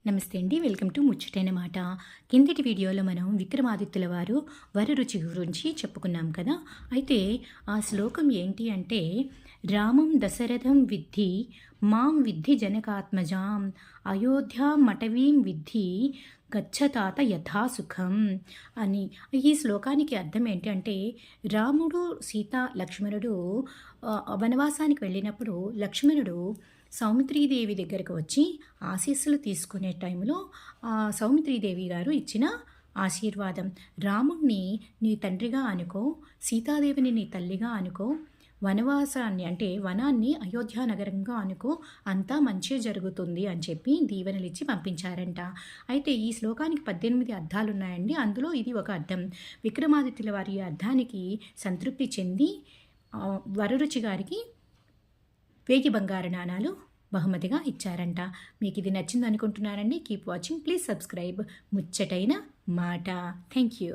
నమస్తే అండి. Welcome to ముచ్చటైన మాట. కిందటి వీడియోలో మనం విక్రమాదిత్యుల వారు వరరుచి గురించి చెప్పుకున్నాం కదా. అయితే ఆ శ్లోకం ఏంటి అంటే, రామం దశరథం విద్ధి మాం విద్ధి జనకాత్మజాం అయోధ్యాం మటవీం విద్ధి గచ్చతాత యథాసుఖం అని. ఈ శ్లోకానికి అర్థం ఏంటి అంటే, రాముడు సీత లక్ష్మణుడు వనవాసానికి వెళ్ళినప్పుడు లక్ష్మణుడు సౌమిత్రీదేవి దగ్గరకు వచ్చి ఆశీస్సులు తీసుకునే టైంలో సౌమిత్రీదేవి గారు ఇచ్చిన ఆశీర్వాదం, రాముణ్ణి నీ తండ్రిగా అనుకో, సీతాదేవిని నీ తల్లిగా అనుకో, వనవాసాన్ని అంటే వనాన్ని అయోధ్య నగరంగా అనుకో, అంతా మంచి జరుగుతుంది అని చెప్పి దీవెనలిచ్చి పంపించారంట. అయితే ఈ శ్లోకానికి 18 అర్థాలు ఉన్నాయండి. అందులో ఇది ఒక అర్థం. విక్రమాదిత్యుల వారి అర్థానికి సంతృప్తి చెంది వరరుచి గారికి 1000 బంగారు నాణాలు బహుమతిగా ఇచ్చారంట. మీకు ఇది నచ్చింది అనుకుంటున్నారండి. Keep watching, please subscribe. ముచ్చటైన మాట. Thank you.